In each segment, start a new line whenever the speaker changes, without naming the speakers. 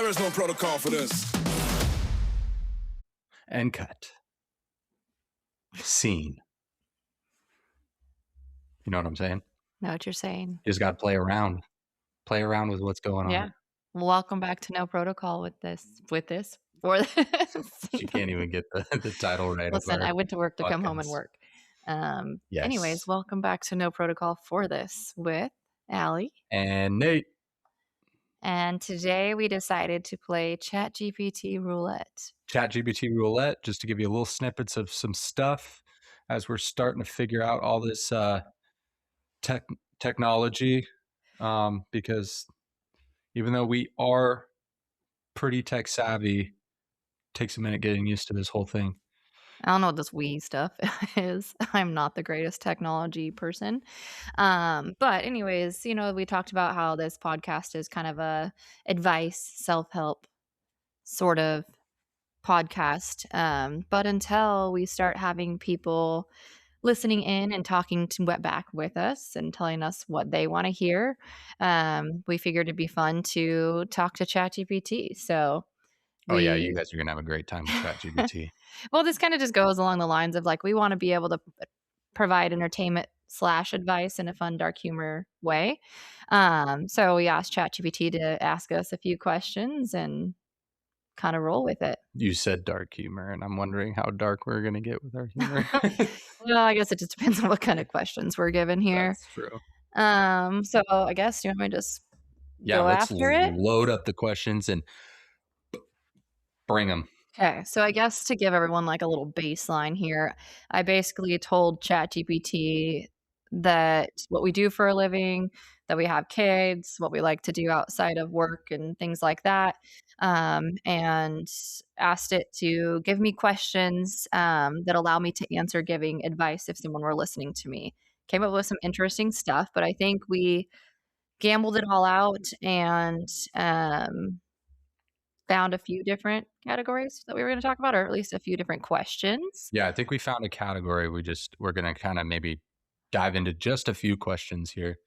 There is no protocol for this.
And cut. Scene. You know what I'm saying?
Know what you're saying.
You just got to play around. Play around with what's going on.
Yeah. Welcome back to No Protocol with this, for this.
She can't even get the title right.
Listen, I went to work to come home and
podcast.
work.
Yes.
Anyways, welcome back to No Protocol for this with Allie.
And Nate.
And today we decided to play ChatGPT roulette.
ChatGPT roulette, just to give you a little snippets of some stuff as we're starting to figure out all this technology. Because even though we are pretty tech savvy, it takes a minute getting used to this whole thing.
I don't know what this we stuff is. I'm not the greatest technology person. But anyways, we talked about how this podcast is kind of a advice, self-help sort of podcast. But until we start having people listening in and talking back with us and telling us what they want to hear, we figured it'd be fun to talk to ChatGPT. So
yeah, you guys are going to have a great time with ChatGPT.
Well, this kind of just goes along the lines of like, we want to be able to provide entertainment / advice in a fun, dark humor way. So we asked ChatGPT to ask us a few questions and kind of roll with it.
You said dark humor, and I'm wondering how dark we're going to get with our humor.
Well, I guess it just depends on what kind of questions we're given here.
That's true.
So I guess you want me to just go
let's
after it?
Load up the questions and bring them.
Okay, so I guess to give everyone like a little baseline here, I basically told ChatGPT that what we do for a living, that we have kids, what we like to do outside of work and things like that, and asked it to give me questions that allow me to answer giving advice if someone were listening to me. Came up with some interesting stuff, but I think we gambled it all out and found a few different categories that we were going to talk about, or at least a few different questions.
Yeah, I think we found a category. We're going to kind of maybe dive into just a few questions here.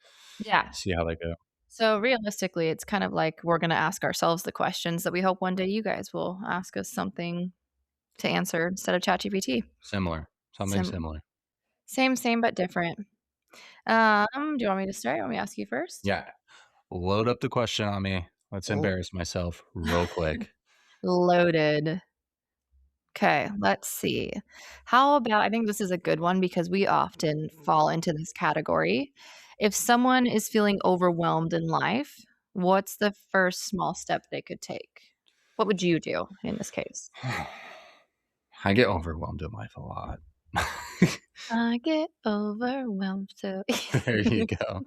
Yeah.
See how they go.
So realistically, it's kind of like we're going to ask ourselves the questions that we hope one day you guys will ask us something to answer instead of ChatGPT.
Similar. Something similar.
Same, but different. Do you want me to start? You want me to ask you first?
Yeah. Load up the question on me. Let's embarrass myself real quick.
Loaded. Okay, let's see. How about, I think this is a good one because we often fall into this category. If someone is feeling overwhelmed in life, what's the first small step they could take? What would you do in this case?
I get overwhelmed in life a lot.
I get overwhelmed. So
there you go.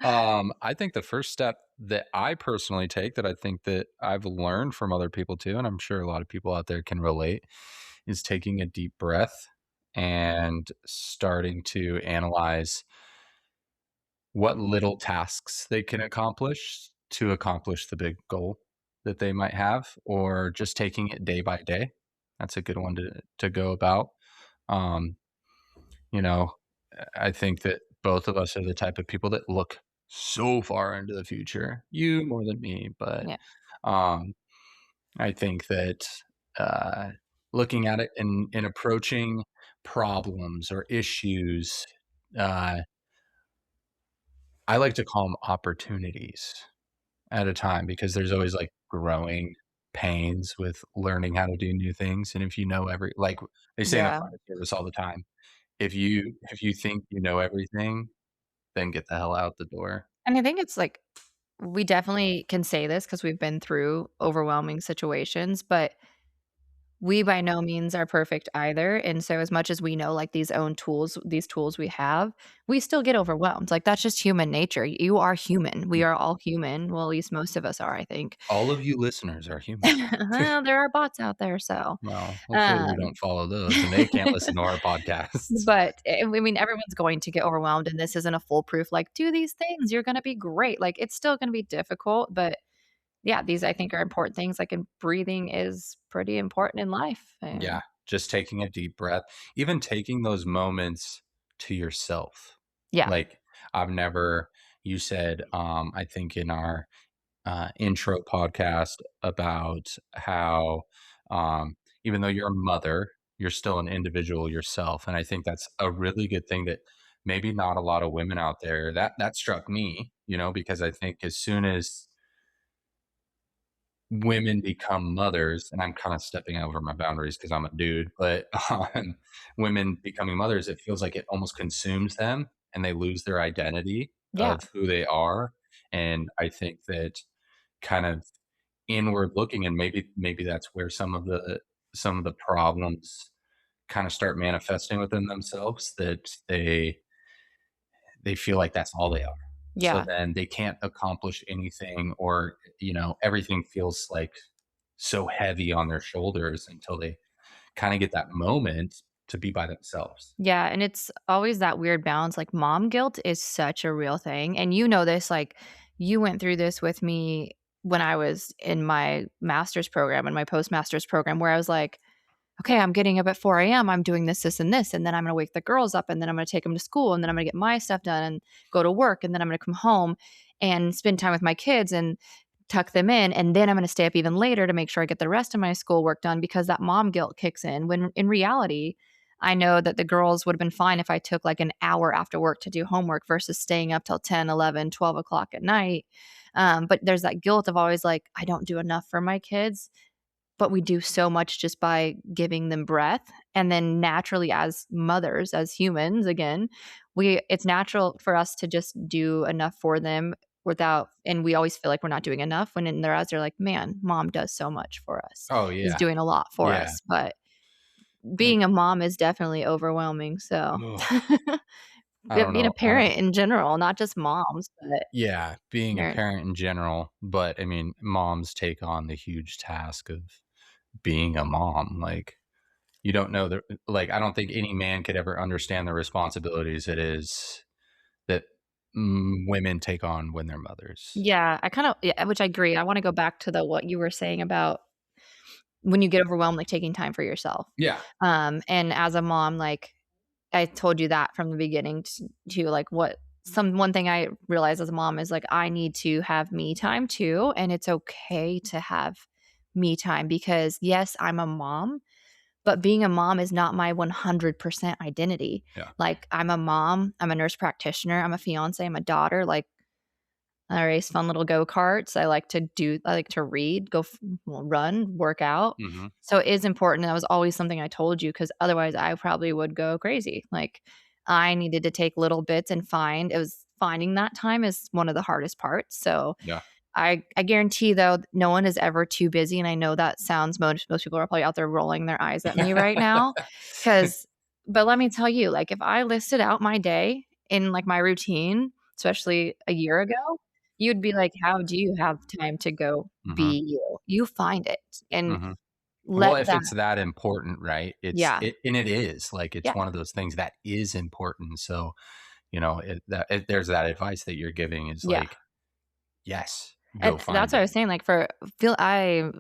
I think the first step that I personally take, that I think that I've learned from other people too, and I'm sure a lot of people out there can relate, is taking a deep breath and starting to analyze what little tasks they can accomplish to accomplish the big goal that they might have, or just taking it day by day. That's a good one to go about. I think that both of us are the type of people that look so far into the future. You more than me, but
yeah.
I think that looking at it and approaching problems or issues, I like to call them opportunities at a time, because there's always like growing pains with learning how to do new things. And if you know like they say in the fire service all the time, if you think you know everything, then get the hell out the door.
And I think it's like, we definitely can say this because we've been through overwhelming situations, but we by no means are perfect either. And so as much as we know like these tools we have, we still get overwhelmed. Like that's just human nature. You are human. We are all human. Well, at least most of us are, I think.
All of you listeners are human.
Well, there are bots out there, so.
Well, hopefully we don't follow those and they can't listen to our podcasts.
But I mean, everyone's going to get overwhelmed, and this isn't a foolproof, like, do these things, you're going to be great. Like, it's still going to be difficult, but yeah, these I think are important things. Like, and breathing is pretty important in life.
Yeah, just taking a deep breath, even taking those moments to yourself.
Yeah.
Like you said, I think in our intro podcast about how, um, even though you're a mother, you're still an individual yourself, and I think that's a really good thing that maybe not a lot of women out there that struck me, because I think as soon as women become mothers, and I'm kind of stepping over my boundaries because I'm a dude, but women becoming mothers, it feels like it almost consumes them and they lose their identity
Yeah.
of who they are. And I think that kind of inward looking, and maybe that's where some of the problems kind of start manifesting within themselves, that they feel like that's all they are. So
Yeah.
then they can't accomplish anything, or, everything feels like so heavy on their shoulders until they kind of get that moment to be by themselves.
Yeah, and it's always that weird balance, like, mom guilt is such a real thing, and you know this, like, you went through this with me when I was in my master's program and my postmaster's program where I was like, "Okay, I'm getting up at 4 AM, I'm doing this, this, and this, and then I'm gonna wake the girls up, and then I'm gonna take them to school, and then I'm gonna get my stuff done and go to work, and then I'm gonna come home and spend time with my kids and tuck them in, and then I'm gonna stay up even later to make sure I get the rest of my schoolwork done," because that mom guilt kicks in, when in reality, I know that the girls would have been fine if I took, like, an hour after work to do homework versus staying up till 10, 11, 12 o'clock at night, but there's that guilt of always like, "I don't do enough for my kids," but we do so much just by giving them breath, and then naturally as mothers, as humans, again, we it's natural for us to just do enough for them without and we always feel like we're not doing enough when in their eyes, they're like, "Man, mom does so much for us,
Oh
is
yeah.
doing a lot for
Yeah.
us," but
And
being a mom is definitely overwhelming, so
ugh, I
Be
don't
being a
know. I don't
parent in general, not just moms, but
Yeah, being a
parents.
parent in general, but I mean, moms take on the huge task of being a mom. Like, you don't know the like, I don't think any man could ever understand the responsibilities it is that, women take on when they're mothers.
Yeah, I kinda yeah, which I agree. I wanna go back to the what you were saying about when you get overwhelmed, like, taking time for yourself.
Yeah.
And as a mom, like, I told you that from the beginning like, what one thing I realized as a mom is, like, I need to have me time too, and it's okay to have me time because, yes, I'm a mom, but being a mom is not my 100% identity.
Yeah.
Like, I'm a mom, I'm a nurse practitioner, I'm a fiance, I'm a daughter, like, I race fun little go-karts. I like to read, run, work out.
Mhm.
So it is important. That was always something I told you because otherwise I probably would go crazy. Like, I needed to take little bits and finding that time is one of the hardest parts. So
Yeah.
I guarantee though, no one is ever too busy, and I know that sounds most people are probably out there rolling their eyes at me right now, 'cause but let me tell you, like, if I listed out my day in, like, my routine, especially a year ago, you'd be like, "How do you have time to go
Mhm.
be you?" You find it, and
Mhm. Well,
let
if
that
it's that important, right?
yeah,
And it is, like, it's
yeah,
one of those things that is important. So, there's that advice that you're giving is
yeah.
like, yes,
And
go
that's
find
what I
it.
was saying, like, for feel I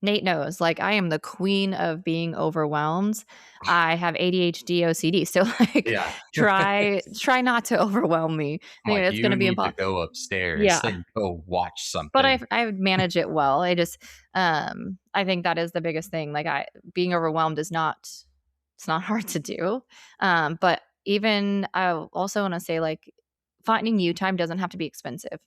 Nate knows, like, I am the queen of being overwhelmed. I have ADHD, OCD, so, like,
Yeah.
try not to overwhelm me. I
I'm
think
like,
it's
"You
gonna be
need to
impossible.
go upstairs
Yeah,
and go watch
but
something."
I would manage it well. I think that is the biggest thing, like, I being overwhelmed is not it's not hard to do, but even I also wanna say, like, finding you time doesn't have to be expensive.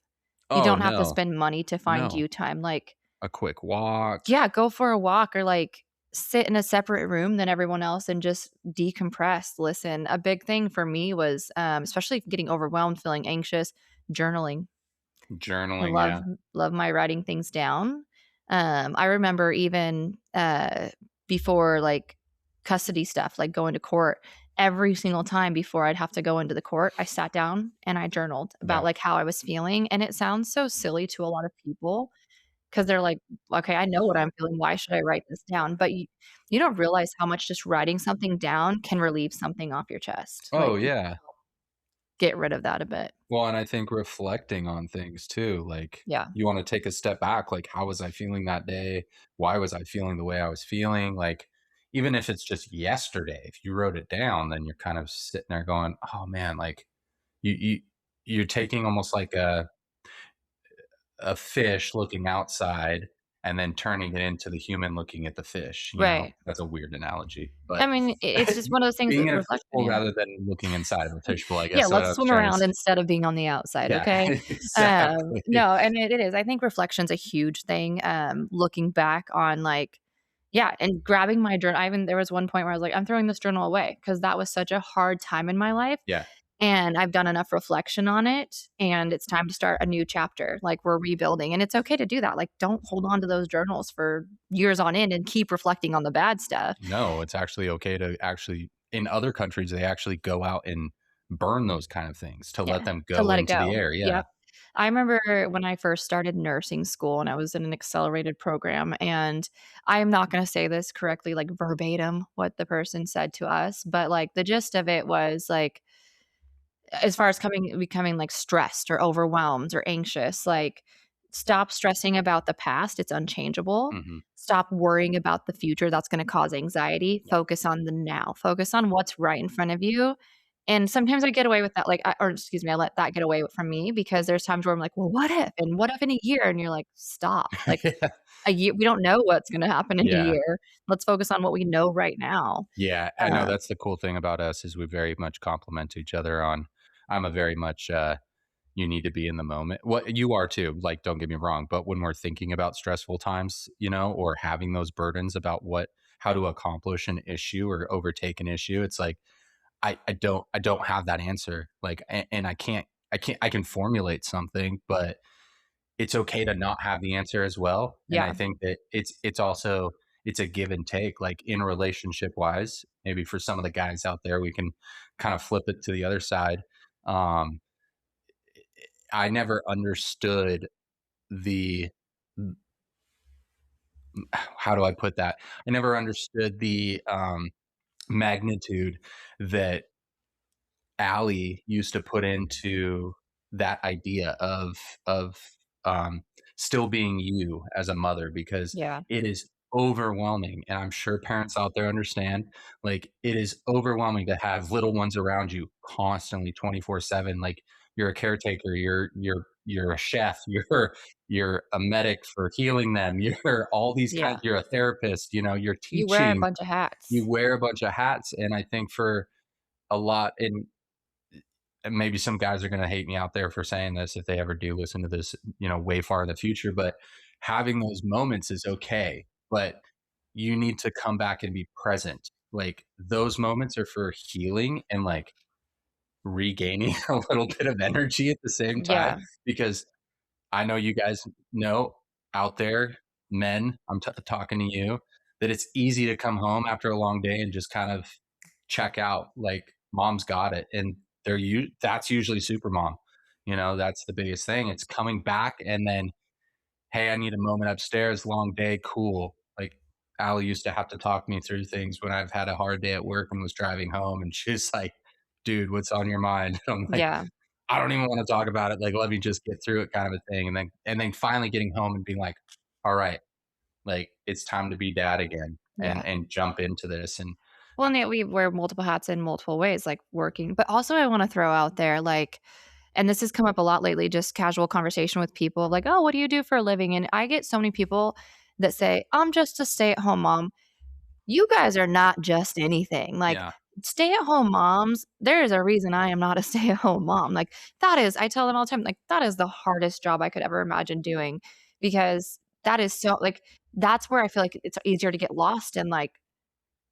You
Oh,
don't have to
no.
spend money to find
No.
you time, like
A quick walk.
yeah, go for a walk or, like, sit in a separate room than everyone else and just decompress, listen. A big thing for me was, especially getting overwhelmed, feeling anxious, journaling. I
Journaling, yeah.
love my writing things down. I remember even, before, like, custody stuff, like going to court, every single time before I'd have to go into the court, I sat down and I journaled about,
Yeah.
like, how I was feeling, and it sounds so silly to a lot of people, 'cause they're like, "Okay, I know what I'm feeling, why should I write this down?" But you don't realize how much just writing something down can relieve something off your chest,
Oh,
like, you
yeah.
get rid of that a bit.
Well, and I think reflecting on things too, like,
Yeah,
you wanna take a step back, like, how was I feeling that day? Why was I feeling the way I was feeling? Like, even if it's just yesterday, if you wrote it down, then you're kind of sitting there going, "Oh, man," like, you're taking almost like a fish looking outside and then turning it into the human looking at the fish, you know?
Right.
That's a weird analogy,
I
but
mean, it's just one of those things
being
that
in a
reflection,
fishbowl
yeah.
rather than looking inside of a fishbowl, I
Yeah,
guess is what I
let's
was
swim
trying to
around
s
instead of being on the outside,
yeah,
okay?
exactly.
No, and it is. I think reflection's a huge thing, looking back on, like, yeah, and grabbing my journal. I even there was one point where I was like, "I'm throwing this journal away because that was such a hard time in my life,
Yeah.
and I've done enough reflection on it, and it's time to start a new chapter, like, we're rebuilding," and it's okay to do that, like, don't hold on to those journals for years on end and keep reflecting on the bad stuff.
No, it's actually okay to actually in other countries, they actually go out and burn those kind of things to let
Yeah,
them
to
go
let it
into
go.
the air, yeah.
Yep. I remember when I first started nursing school and I was in an accelerated program, and I am not gonna say this correctly, like, verbatim what the person said to us, but, like, the gist of it was, like, as far as becoming, like, stressed or overwhelmed or anxious, like, stop stressing about the past, it's unchangeable.
Mhm.
Stop worrying about the future, that's gonna cause anxiety.
Yeah.
Focus on the now. Focus on what's right in front of you, and sometimes I get away with that, like, or excuse me, I let that get away from me because there's times where I'm like, "Well, what if? And what if in a year?" And you're like, "Stop." Like,
Yeah.
a year we don't know what's gonna happen in a
Yeah.
year. Let's focus on what we know right now.
Yeah, I know
Um,
that's the cool thing about us is we very much complement each other on I'm a very much, you need to be in the moment. What you are too, like, don't get me wrong, but when we're thinking about stressful times, you know, or having those burdens about what how to accomplish an issue or overtake an issue, it's like, I don't have that answer, like, and I can formulate something, but it's okay to not have the answer as well, and I
yeah,
think that it's also it's a give and take, like, in relationship wise, maybe for some of the guys out there, we can kind of flip it to the other side. Um, I never understood the how do I put that? I never understood the, magnitude that Allie used to put into that idea of um, still being you as a mother because
yeah,
it is overwhelming, and I'm sure parents out there understand. Like it is overwhelming to have little ones around you constantly, 24/7. Like you're a caretaker, you're a chef, you're a medic for healing them. You're all these kinds.
yeah.
You're a therapist. You know, you're
You wear a
teaching.
bunch of hats.
You wear a bunch of hats, and I think for a lot and maybe some guys are going to hate me out there for saying this if they ever do listen to this, you know, way far in the future, but having those moments is okay, but you need to come back and be present. Like those moments are for healing and like regaining a little bit of energy at the same time
Yeah,
because I know you guys know out there, men, talking to you, that it's easy to come home after a long day and just kind of check out. Like mom's got it, and that's usually super mom. You know, that's the biggest thing. It's coming back and then hey, I need a moment upstairs, long day, cool. Like Allie used to have to talk me through things when I've had a hard day at work and was driving home, and she's like, "Dude, what's on your mind?" I'm like,
yeah,
I don't even want to talk about it. Like, let me just get through it, kind of a thing. And then finally getting home and being like, all right, like it's time to be dad again
yeah.
and jump into this. And
Well, and yet we wear multiple hats in multiple ways, like working. But also, I want to throw out there, like, and this has come up a lot lately, just casual conversation with people, like, oh, what do you do for a living? And I get so many people that say, I'm just a stay at home mom. You guys are not just anything. Like,
yeah,
stay at home moms, there is a reason I am not a stay at home mom. Like, that is, I tell them all the time, like, that is the hardest job I could ever imagine doing because that is so, like, that's where I feel like it's easier to get lost in, like,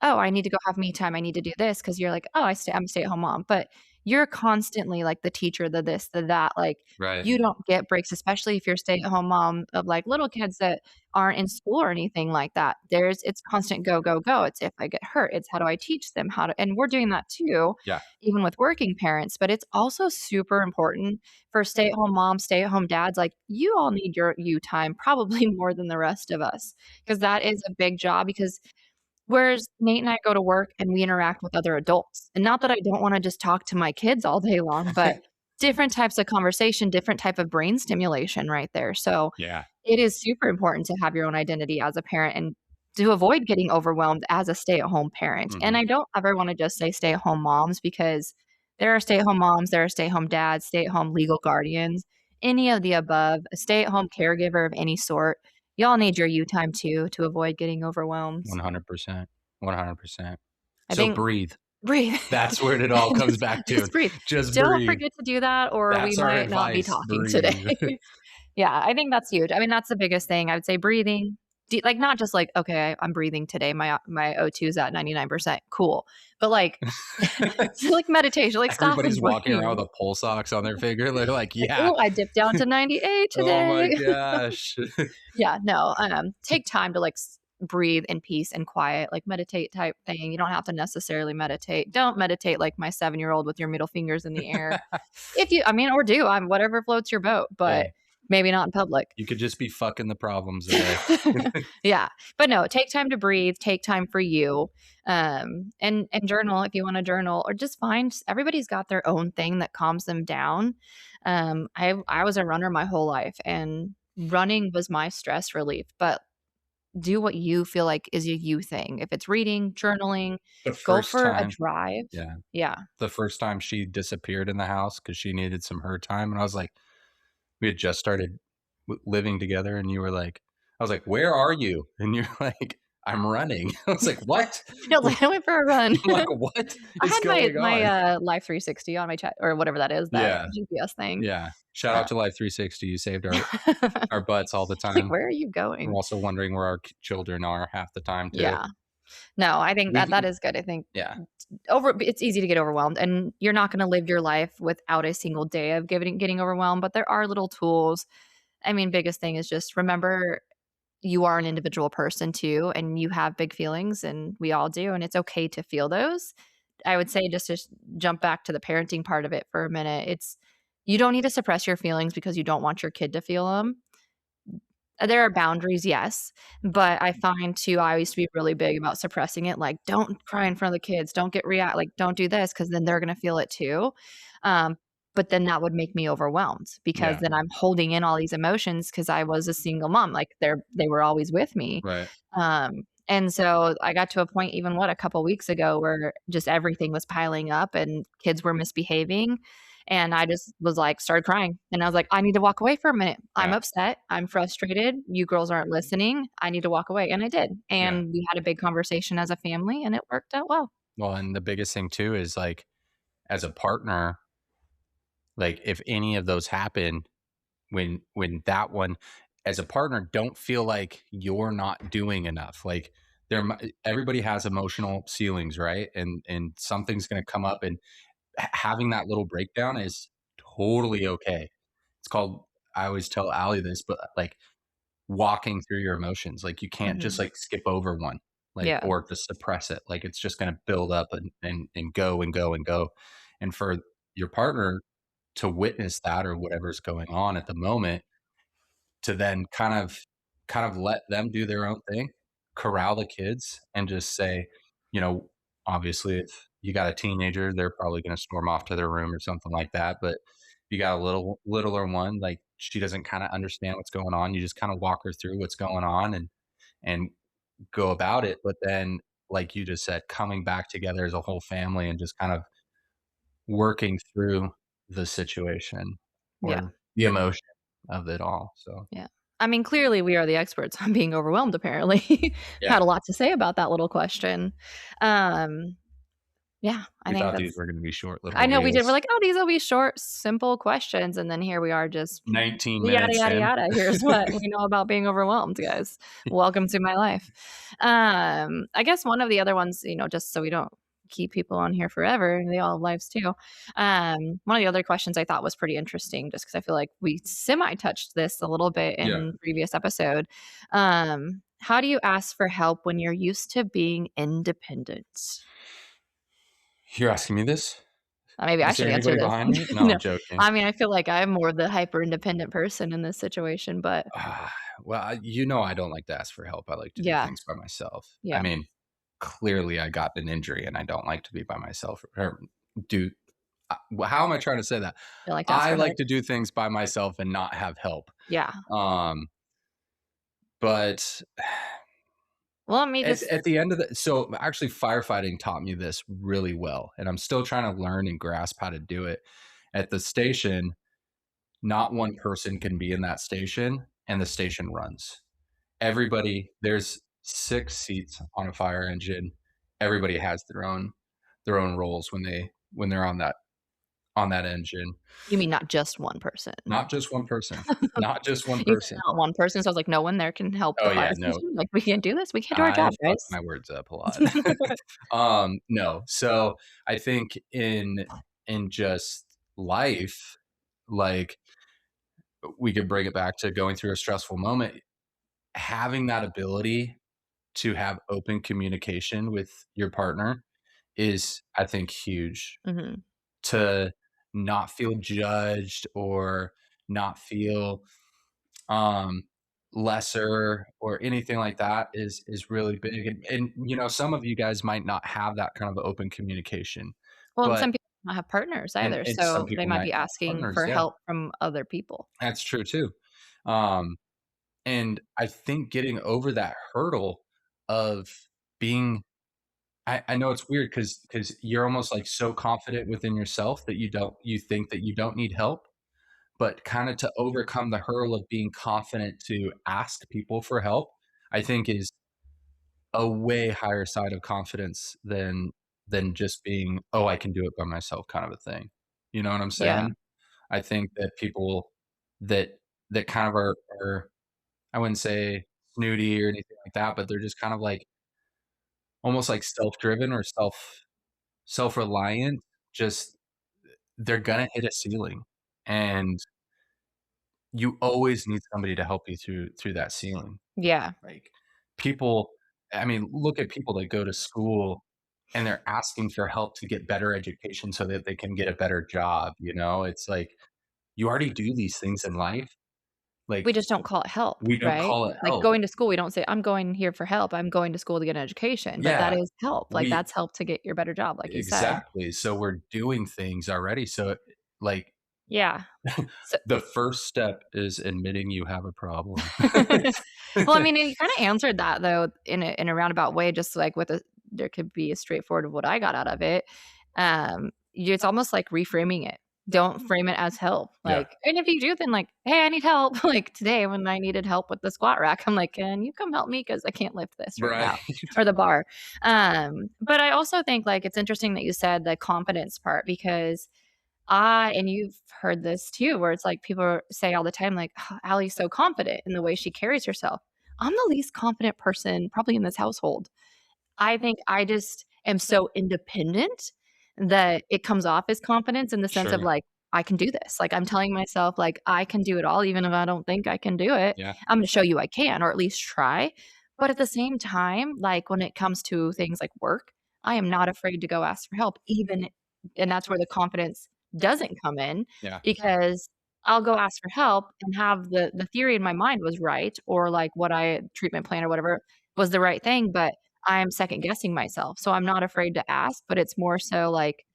"Oh, I need to go have me time, I need to do this," because 'cause you're like, "Oh, I'm a stay-at-home mom," but you're constantly, like, the teacher, the this, the that, like,
right.
you don't get breaks, especially if you're a stay-at-home mom of, like, little kids that aren't in school or anything like that. It's constant go, go, go. It's if I get hurt, it's how do I teach them how to, and we're doing that too,
Yeah.
even with working parents, but it's also super important for stay-at-home moms, stay-at-home dads, like, you all need your you time probably more than the rest of us, because that is a big job because whereas Nate and I go to work and we interact with other adults, and not that I don't wanna just talk to my kids all day long, but different types of conversation, different type of brain stimulation right there, so
Yeah.
it is super important to have your own identity as a parent and to avoid getting overwhelmed as a stay-at-home parent, and
Hmm.
I don't ever wanna just say stay-at-home moms because there are stay-at-home moms, there are stay-at-home dads, stay-at-home legal guardians, any of the above, a stay-at-home caregiver of any sort, y'all need your you time too to avoid getting overwhelmed.
100%. 100%.
I
So
think
breathe.
breathe.
That's what it all comes back to.
Just breathe.
Just
Don't
breathe.
forget to do that or we
That's our
might not be
advice.
talking today.
Breathe.
Yeah, I think that's huge. I mean, that's the biggest thing. I would say breathing. Like, not just like, "Okay, I'm breathing today. My O2 is at 99%. Cool." But, like, like meditation, like, stop and
Everybody's walking around
breathe.
with a pulse ox on their finger. They're like,
Like,
yeah.
"Ooh, I dipped down to 98
Oh my
today."
gosh.
Yeah, no, take time to, like, breathe in peace and quiet, like, meditate type thing. You don't have to necessarily meditate. Don't meditate like my seven-year-old with your middle fingers in the air. If you I mean, or do, whatever floats your boat, but
Hey,
maybe not in public.
you could just be fucking the problems away.
Yeah, but no, take time to breathe, take time for you, and journal if you wanna journal, or just find everybody's got their own thing that calms them down. I was a runner my whole life, and running was my stress relief, but do what you feel like is a you thing. If it's reading, journaling,
The
go
first
for a
time,
drive.
yeah,
Yeah.
the first time she disappeared in the house because she needed some her time, and I was like, we had just started living together, and you were like, I was like, "Where are you?" And you're like, "I'm running." I was like, "What?"
Yeah, like, I went for a run.
I'm like, "What
I
is
had my
going on?"
Life 360 on my chat or whatever that is, that
Yeah,
GPS thing.
yeah. Shout
Uh
out to Life 360. You saved our butts all the
Like,
time.
where are you
We're
going?
also wondering where our children are half the time too.
Yeah. No, I think that
We
that is good. I think
Yeah,
it's easy to get overwhelmed, and you're not gonna live your life without a single day of getting overwhelmed, but there are little tools. I mean, biggest thing is just remember you are an individual person too, and you have big feelings, and we all do, and it's okay to feel those. I would say just to jump back to the parenting part of it for a minute, it's you don't need to suppress your feelings because you don't want your kid to feel them. There are boundaries, yes, but I find too I used to be really big about suppressing it, like, "Don't cry in front of the kids, don't get react like, don't do this, because then they're gonna feel it too." Um, but then that would make me overwhelmed because
yeah,
then I'm holding in all these emotions because I was a single mom, like, they were always with me.
right.
And so I got to a point even, a couple weeks ago where just everything was piling up and kids were misbehaving, and I just was like started crying, and I was like, "I need to walk away for a minute. I'm
Yeah,
upset. I'm frustrated. You girls aren't listening. I need to walk away." And I did.
yeah.
And we had a big conversation as a family, and it worked out well.
Well, and the biggest thing too is like, as a partner, like if any of those happen, when that one, as a partner, don't feel like you're not doing enough. Like everybody has emotional ceilings, right? And something's going to come up, and having that little breakdown is totally okay. It's called. I always tell Allie this, but like walking through your emotions. Like you can't just
Mhm.
like skip over one, like,
Yeah.
or just suppress it. Like it's just going to build up and go and go and go. And for your partner to witness that or whatever's going on at the moment, to then kind of let them do their own thing, corral the kids, and just say, you know, obviously, if you got a teenager, they're probably going to storm off to their room or something like that. But if you got a littler one, like she doesn't kind of understand what's going on. You just kind of walk her through what's going on and go about it. But then, like you just said, coming back together as a whole family and just kind of working through the situation
Yeah.
or the emotion of it all. So
Yeah. I mean, clearly we are the experts on being overwhelmed apparently.
yeah,
Had a lot to say about that little question. Um, yeah, I
we
think
thought these
that's
were going to be short
I
little
know we did. We're
reels.
like, "Oh, these will be short, simple questions," and then here we are just
19
yada,
minutes
yada,
in.
yada. Here's what we know about being overwhelmed, guys. Welcome to my life. I guess one of the other ones, just so we don't keep people on here forever, they all have lives too. One of the other questions I thought was pretty interesting, just because I feel like we semi touched this a little bit
Yeah.
in previous episode. How do you ask for help when you're used to being independent?
You're asking me this?
Maybe I
Is
should
there
answer
anybody
this.
behind me? No,
No,
I'm joking.
I mean, I feel like I'm more the hyper independent person in this situation, but
Well, I don't like to ask for help. I like to do
yeah,
things by myself. I
yeah,
mean, clearly I got an injury and I don't like to be by myself or do how am I trying to say that?
I like to ask
I
for
like
help.
to do things by myself and not have help.
Yeah.
Um, but
Well, let me just
at the end of the so actually firefighting taught me this really well, and I'm still trying to learn and grasp how to do it. At the station, not one person can be in that station and the station runs. Everybody there's 6 seats on a fire engine. Everybody has their own roles when they're on that engine.
You mean not just one person?
Not just one person. Not just one
You said
person.
not one person, so I was like, "No one there can help the
Oh,
fire
yeah, no.
station? Like, we can't do this? We can't do our
I
job,
fuck
guys."
my words up a lot. No. So, I think in just life, like, we could bring it back to going through a stressful moment, having that ability to have open communication with your partner is, I think, huge.
Mhm.
To not feel judged or not feel, um, lesser or anything like that is really big, and, you know, some of you guys might not have that kind of open communication,
Well, and
but
some people don't have partners either,
and some
so they
people
might
might
be
have
asking
partners,
for
yeah,
help from other people.
that's true too. Um, and I think getting over that hurdle of being I know it's weird because you're almost, like, so confident within yourself that you think that you don't need help, but kinda to overcome the hurdle of being confident to ask people for help, I think is a way higher side of confidence than just being, "Oh, I can do it by myself," kind of a thing. You know what I'm
Yeah.
saying? I think that people that that kind of are I wouldn't say snooty or anything like that, but they're just kind of, like, almost, like, self-driven or self-reliant, just they're gonna hit a ceiling, and you always need somebody to help you through that ceiling.
Yeah.
Like, people I mean, look at people that go to school and they're asking for help to get better education so that they can get a better job, you know? It's like, you already do these things in life,
We
like,
just don't call it help,
we don't
right?
call it
Like,
help.
going to school, we don't say, "I'm going here for help. I'm going to school to get an education," but that
Yeah,
is help. Like,
we
that's help to get your better job, like you said.
exactly, so we're doing things already, so, like,
Yeah. So
the first step is admitting you have a problem.
Well, I mean, you kinda answered that though in a roundabout way, just like with a there could be a straightforward of what I got out of it. It's almost like reframing it. Don't frame it as help.
Yeah,
Like, and if you do, then like, "Hey, I need help." Like today when I needed help with the squat rack, I'm like, "Can you come help me? Because I can't lift this right
right.
now." Or the bar. But I also think like it's interesting that you said the confidence part because and you've heard this too, where it's like people say all the time, like, "Oh, Allie's so confident in the way she carries herself." I'm the least confident person probably in this household. I think I just am so independent that it comes off as confidence in the sense of
Sure.
like, I can do this. Like I'm telling myself like I can do it all, even if I don't think I can do it.
Yeah,
I'm gonna show you I can, or at least try. But at the same time, like when it comes to things like work, I am not afraid to go ask for help, even and that's where the confidence doesn't come in
yeah,
because I'll go ask for help and have the theory in my mind was right, or like what I treatment plan or whatever was the right thing, but I'm second guessing myself, so I'm not afraid to ask, but it's more so like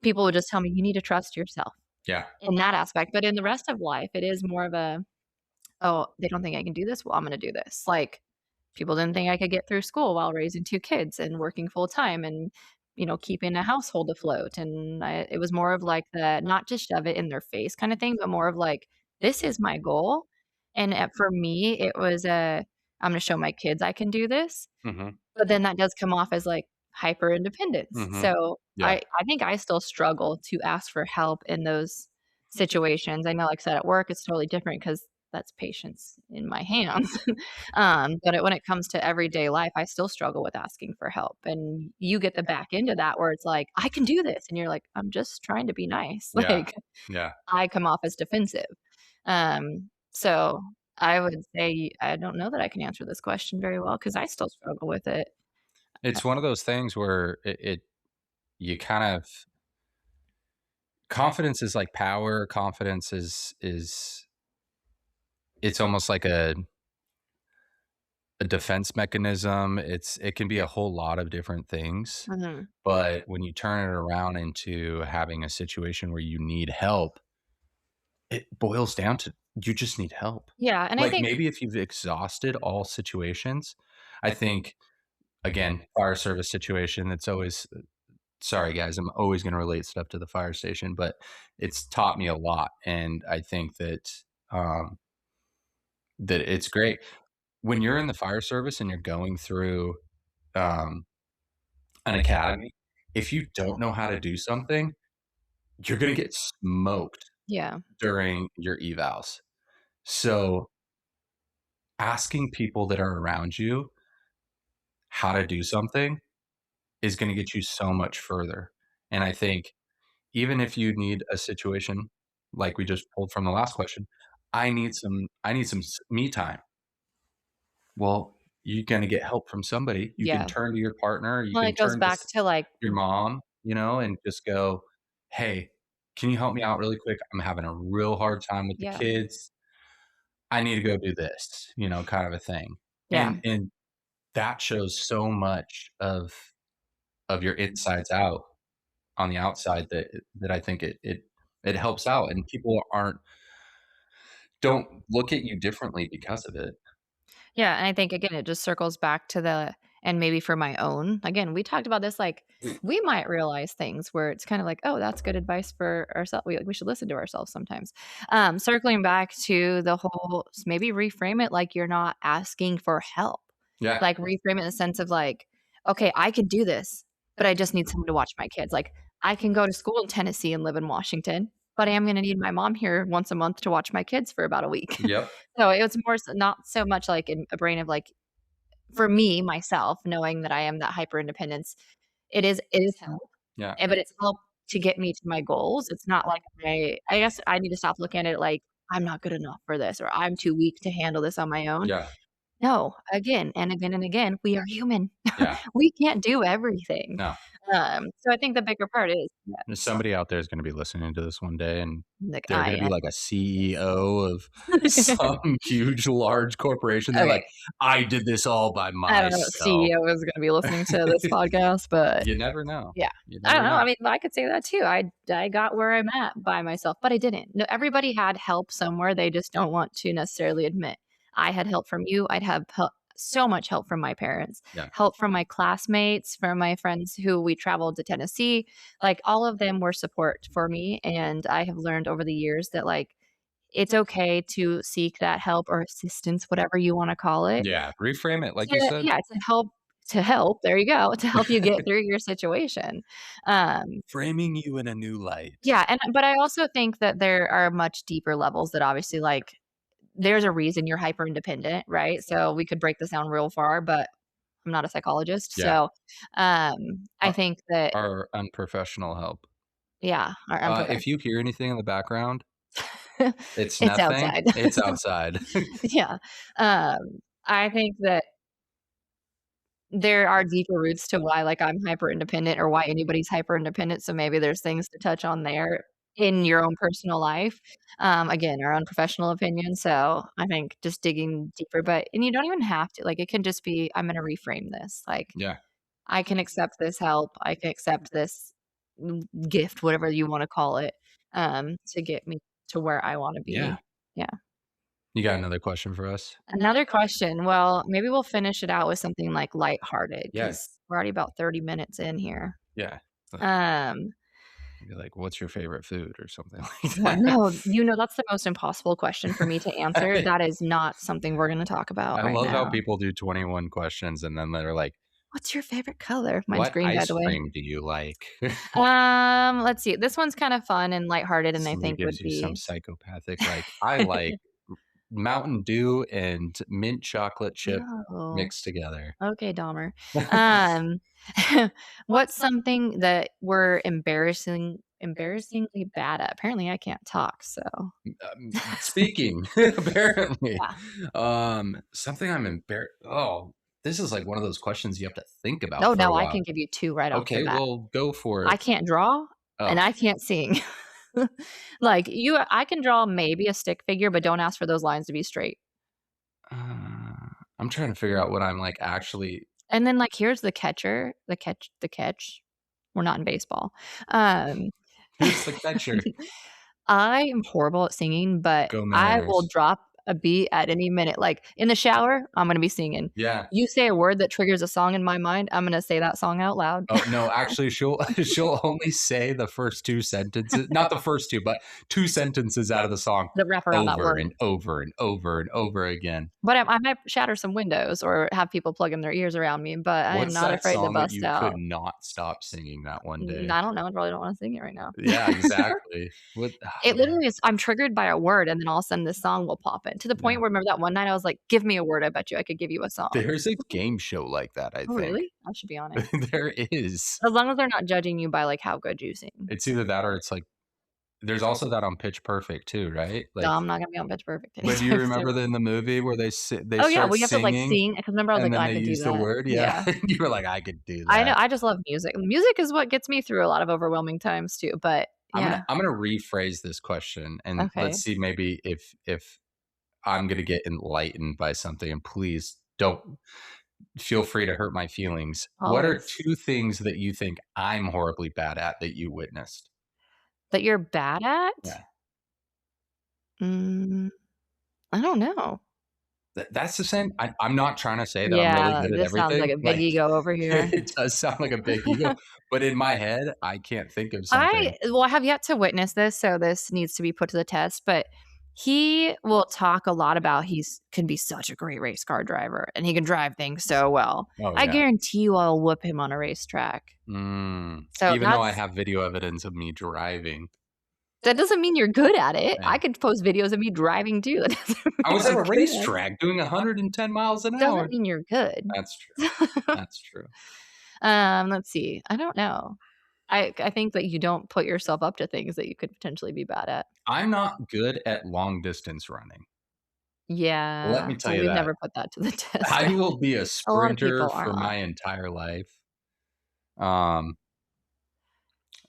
people would just tell me, "You need to trust yourself,"
yeah,
in that aspect, but in the rest of life, it is more of a, "Oh, they don't think I can do this? Well, I'm gonna do this." Like, people didn't think I could get through school while raising 2 kids and working full time and, keeping a household afloat, and it was more of like the not just shove it in their face kinda thing, but more of like, "This is my goal," and, for me, it was a, "I'm gonna show my kids I can do this."
mhm,
But then that does come off as, like, hyper independence.
mhm,
So,
yeah,
I think I still struggle to ask for help in those situations. I know, like I said, at work, it's totally different because that's patience in my hands. But when it comes to everyday life, I still struggle with asking for help, and you get the back end of that where it's like, "I can do this," and you're like, "I'm just trying to be nice."
yeah,
Like,
yeah.
I come off as defensive. So I would say I don't know that I can answer this question very well because I still struggle with it.
It's one of those things where it you kind of confidence is like power, confidence is it's almost like a defense mechanism, it can be a whole lot of different things,
Mhm.
but when you turn it around into having a situation where you need help, it boils down to you just need help.
Yeah, and I
Like,
think
maybe if you've exhausted all situations, I think, again, fire service situation, it's always sorry guys, I'm always going to relate stuff to the fire station, but it's taught me a lot. And I think um, that it's great when you're in the fire service and you're going through um, an academy. If you don't know how to do something, you're going to get smoked
Yeah.
during your evals. So asking people that are around you how to do something is going to get you so much further. And I think even if you need a situation like we just pulled from the last question, I need some me time. Well, you're going to get help from somebody. You can
Yeah.
turn to your partner, you
Well,
can
it goes
turn to
back to, like
your mom, and just go, "Hey, can you help me out really quick? I'm having a real hard time with the
yeah.
kids. I need to go do this," kind of a thing.
Yeah.
And that shows so much of your insides out on the outside that I think it helps out, and people aren't don't look at you differently because of it.
Yeah, and I think again, it just circles back to the and maybe for my own. Again, we talked about this like we might realize things where it's kind of like, oh, that's good advice for ourselves. We should listen to ourselves sometimes. Circling back to the whole, maybe reframe it like you're not asking for help.
Yeah,
Like reframe it in the sense of like, okay, I could do this, but I just need someone to watch my kids. Like I can go to school in Tennessee and live in Washington, but I am going to need my mom here once a month to watch my kids for about a week.
yep,
So it was more so not so much like in a brain of like for me, myself, knowing that I am that hyper independence, it is help,
yeah,
but it's help to get me to my goals. It's not like I guess I need to stop looking at it like, "I'm not good enough for this," or "I'm too weak to handle this on my own."
yeah,
No, again and again and again, we are human.
yeah,
We can't do everything.
no.
So I think the bigger part is
There's
yes,
somebody out there is gonna be listening to this one day, and
like,
they're gonna
I
be like a CEO of some huge, large corporation. They're
Okay.
like, "I did this all by
I don't know if
myself."
CEO is gonna be listening to this podcast, but
You never know.
yeah.
You
I don't
never
know, I
know.
mean, I could say that too. I got where I'm at by myself, but I didn't. No, everybody had help somewhere, they just don't want to necessarily admit. I had help from you, I'd have so much help from my parents,
Yeah,
help from my classmates, from my friends who we traveled to Tennessee, like, all of them were support for me, and I have learned over the years that, like, it's okay to seek that help or assistance, whatever you wanna call it,
yeah. Reframe it, like you
to
said.
yeah, to help, there you go, to help you get through your situation. Um,
Framing you in a new light.
yeah, but I also think that there are much deeper levels that obviously, like, there's a reason you're hyper independent, right? So we could break this down real far, but I'm not a psychologist,
Yeah.
so, I
Our
think that
our unprofessional help.
yeah, or unprof
If you hear anything in the background, it's
it's
nothing.
outside.
It's outside.
Yeah, um, I think that there are deeper roots to why, like, I'm hyper independent or why anybody's hyper independent, so maybe there's things to touch on there in your own personal life. Again, our own professional opinion, so I think just digging deeper, and you don't even have to, like, it can just be, "I'm gonna reframe this," like,
Yeah.
I can accept this help, I can accept this gift, whatever you wanna call it, to get me to where I wanna
Yeah.
be. Yeah.
You got another question for us?
Another question, well, maybe we'll finish it out with something, like, lighthearted
Yeah.
because 'cause we're already about 30 minutes in here.
Yeah.
Um,
Be like, "What's your favorite food?" or something like
what
that.
no, that's the most impossible question for me to answer. That is not something we're gonna talk about
I
right
love how
now.
people do 21 questions and then they're like,
What's your favorite color? Mine's
"What
green, by
ice
the way.
cream do you like?"
Let's see. This one's kind of fun and lighthearted, and I
Somebody
think would
gives you some
be
psychopathic, like, "I like Mountain Dew and mint chocolate chip
no.
mixed together."
Okay, Dahmer. Um, what's something that we're embarrassingly bad at? Apparently, I can't talk, so
Speaking, apparently,
yeah.
something I'm embarrassed. Oh, this is like one of those questions you have to think about
Oh,
for a
no, I
while.
can give you 2 right off the
Okay,
bat.
well, go for
I
it.
can't draw,
Oh,
and I can't sing. Like, I can draw maybe a stick figure, but don't ask for those lines to be straight.
I'm trying to figure out what I'm like actually.
And then, like, here's the catch. We're not in baseball. Um,
Here's the catcher.
I am horrible at singing, but
Go
I will
Mariners.
drop a beat at any minute, like, in the shower, I'm gonna be singing.
Yeah.
You say a word that triggers a song in my mind, I'm gonna say that song out loud.
Oh, no, actually, she'll she'll only say the first 2 sentences, not the first 2, but 2 sentences out of the song
The wrap around that
over
word.
and over and over and over again.
But I might shatter some windows or have people plug in their ears around me, but I am
What's
not
that
afraid to
song that
bust
you could
out.
not stop singing that one day?
I don't know, I probably don't wanna sing it right now.
Yeah, exactly. What
It
man,
literally is I'm triggered by a word, and then all of a sudden this song will pop in, to the
yeah.
point where remember that one night I was like, "Give me a word, I bet you I could give you a song."
There's a game show like that, I
Oh,
think.
really? I should be on it.
There is.
As long as they're not judging you by, like, how good you sing.
It's either that or it's like there's also that on Pitch Perfect too, right?
No,
Like,
I'm not gonna be on Pitch Perfect
but do you
anytime
remember
soon.
in the movie where they
Oh, yeah,
start
well, you have to, like,
singing
sing because remember I was
and
like, "Oh,
then
I
they
could do
use the
that."
word? Yeah.
Yeah.
You were like, "I could do
I know,
that."
I just love music. Music is what gets me through a lot of overwhelming times too, but yeah.
I'm gonna rephrase this question and let's
Okay.
see maybe if I'm gonna get enlightened by something, and please don't feel free to hurt my feelings. What are
Always.
2 things that you think I'm horribly bad at that you witnessed?
That you're bad at?
Yeah.
Mm, I don't know.
That's the same. I'm not trying to say that I'm really
Yeah,
good at
this sounds like
everything,
a big
like,
ego over here.
it does sound like a big ego, but in my head, I can't think of something.
I have yet to witness this, so this needs to be put to the test, but he will talk a lot about he's can be such a great race car driver, and he can drive things so well.
Oh,
I
yeah.
guarantee you I'll whoop him on a racetrack. So
Even though I
that's
have video evidence of me driving.
that doesn't mean you're good at it. I
Yeah.
could post videos of me driving too. That doesn't
I
mean
was at
I'm
a
good at it.
racetrack doing 110 miles an
Doesn't
hour.
mean you're good.
That's true. That's true.
Let's see. I don't know. I think that you don't put yourself up to things that you could potentially be bad at.
I'm not good at long distance running. Let
Yeah.
me tell
Well,
you
we've
that.
never put that to the test.
I will be a
A lot of
sprinter
people are
for
not.
my entire life. Um,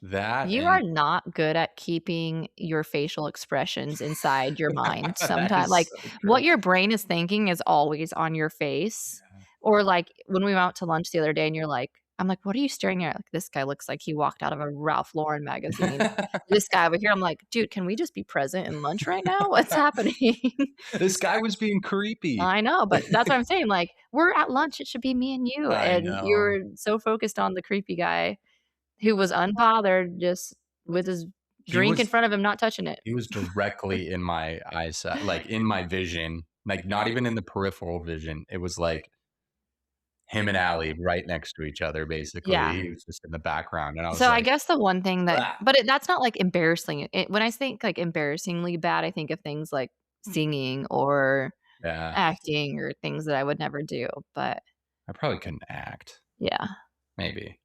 that
You are
and
not good at keeping your facial expressions inside your mind
that
sometimes.
is
Like,
so
what
true.
your brain is thinking is always on your face. Or, like, when we went out to lunch the other day and you're like I'm like, "What are you staring at?" Like, "This guy looks like he walked out of a Ralph Lauren magazine." This guy over here, I'm like, "Dude, can we just be present in lunch right now? What's happening?"
This guy was being creepy.
I know, but that's what I'm saying, like, we're at lunch, it should be me and you,
I
and
know.
you're so focused on the creepy guy who was unbothered just with his
He
drink in
was
front of him, not touching it.
he was directly in my eyesight, like, in my vision, like, not even in the peripheral vision. It was like him and Allie right next to each other, basically.
Yeah.
He was just in the background, and I was
So I
like,
guess the one thing that
"Ah."
but that's not, like, embarrassing. When I think, like, embarrassingly bad, I think of things like singing or
Yeah.
acting or things that I would never do, but
I probably couldn't act,
yeah.
maybe.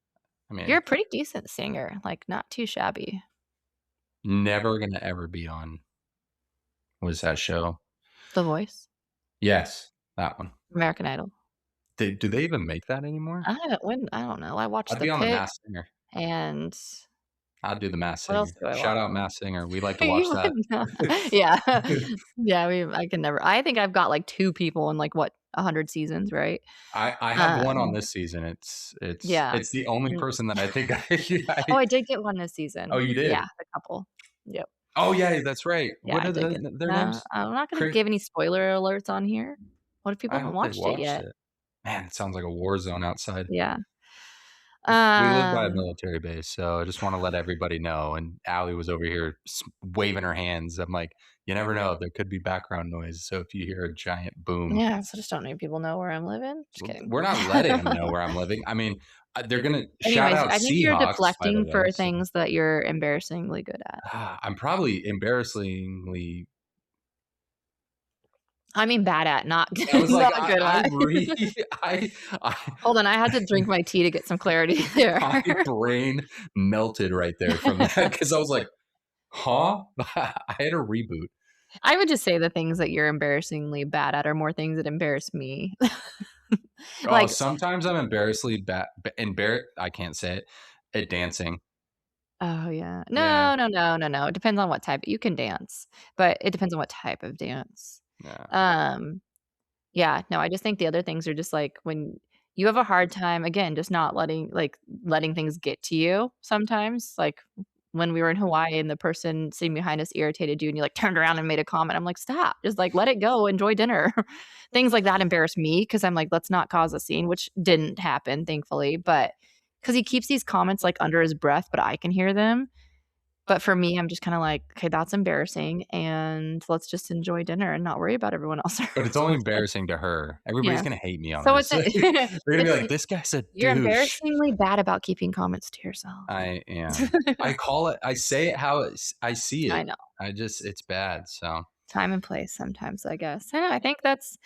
I
You're
mean,
a pretty decent singer, like, not too shabby.
never gonna ever be on what was that show?
The Voice,
Yes, that one.
American Idol.
Do they even make that anymore?
I don't know. I watched
I'd
The
be on The
Pick
Masked Singer.
and
I'd do The Masked
what else
Singer.
do I
Shout
watch?
out Masked Singer. We like to watch
You
that.
would not. Yeah. Yeah, I can never I think I've got, like, 2 people in, like, what, 100 seasons, right?
I have one on
Um,
this season.
yeah.
It's the only
Mm.
person that I think
Oh,
I
I did get one this
Oh,
season.
you
Yeah,
did?
the couple. Yep.
Oh, yeah, that's right.
Yeah,
What
I
are
did get
their names?
I'm not gonna
Chris
give any spoiler alerts on here. What if people
I
haven't
hope they
watched it
watched
yet?
it. Man, it sounds like a war zone outside.
Yeah.
We live by a
Um,
military base, so I just wanna let everybody know, and Allie was over here waving her hands. I'm like, "You never know, there could be background noise, so if you hear a giant boom."
yeah, so just don't need people know where I'm living. Just
Well,
kidding.
we're not letting them know where I'm living. I mean, they're gonna shout
Anyways,
out
I think you're
Seahawks, by the
deflecting
way,
for
so
things that you're embarrassingly good at.
I'm probably embarrassingly
I mean bad at, not
I was like,
not good
I
at.
really I
Hold on, I had to drink my tea to get some clarity there.
my brain melted right there from that because I was like, "Huh?" I had a reboot.
I would just say the things that you're embarrassingly bad at are more things that embarrass me.
Oh,
Like
sometimes I'm embarrassingly bad I can't say it, at dancing.
oh, yeah.
Yeah,
No, no, no, no, no, it depends on what type you can dance, but it depends on what type of dance.
yeah.
Um, yeah, no, I just think the other things are just, like, when you have a hard time, again, just not letting things get to you sometimes, like when we were in Hawaii and the person sitting behind us irritated you and you, like, turned around and made a comment. I'm like, "Stop. Just, like, let it go. Enjoy dinner." Things like that embarrass me because 'cause I'm like, "Let's not cause a scene," which didn't happen, thankfully, but because he keeps these comments, like, under his breath, but I can hear them. But for me, I'm just kinda like, "Okay, that's embarrassing, and let's just enjoy dinner and not worry about everyone else
But it's
around
only
us." But
embarrassing to her. Everybody's
yeah.
gonna hate me on
So it's
this.
a
They're gonna be
it's
like, "This guy's a
you're
douche."
embarrassingly bad about keeping comments to yourself.
I am. I say it how I see
I
it.
know.
It's bad, so
Time and place sometimes, I guess. I know, I think that's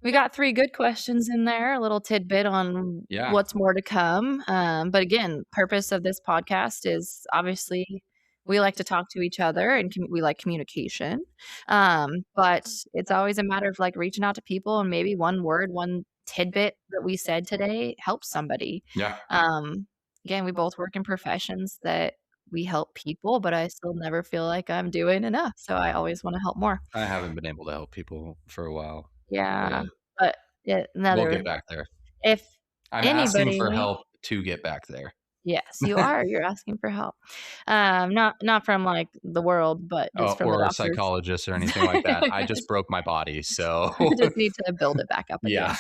we got 3 good questions in there, a little tidbit on
yeah.
what's more to come, but again, purpose of this podcast is obviously we like to talk to each other and we like communication, but it's always a matter of, like, reaching out to people and maybe one word, one tidbit that we said today helps somebody.
Yeah.
Um, Again, we both work in professions that we help people, but I still never feel like I'm doing enough, so I always wanna help more.
I haven't been able to help people for a while,
Yeah,
but
but yeah,
we'll
another
get back there.
if
I'm asking for
anybody
help to get back there.
yes, you are, you're asking for help. Not from, like, the world, but just from the
Or a
doctors.
psychologist or anything like that. I just broke my body, so
I just need to build it back up
yeah.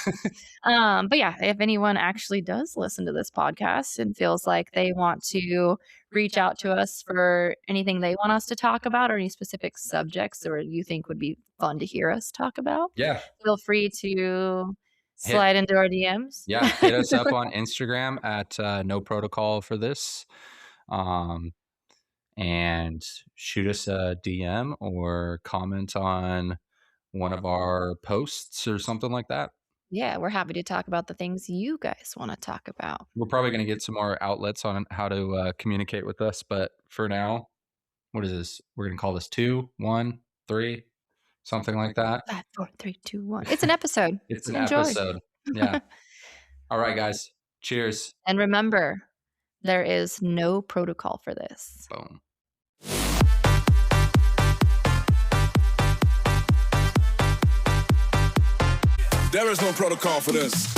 again. But yeah, if anyone actually does listen to this podcast and feels like they want to reach out to us for anything they want us to talk about or any specific subjects or you think would be fun to hear us talk about,
Yeah.
feel free to
Hit
slide into our DMs.
Yeah, hit us up on Instagram at, no protocol for this, um, and shoot us a DM or comment on one of our posts or something like that.
Yeah, we're happy to talk about the things you guys wanna talk about.
We're probably gonna get some more outlets on how to, communicate with us, but for now, what is this? We're gonna call this 2, 1, 3, something like that.
5, 4, 3, 2, 1. It's an episode.
It's an
Enjoy.
episode. Yeah. Alright, guys. Cheers.
And remember, there is no protocol for this.
Boom.
There is no protocol for this.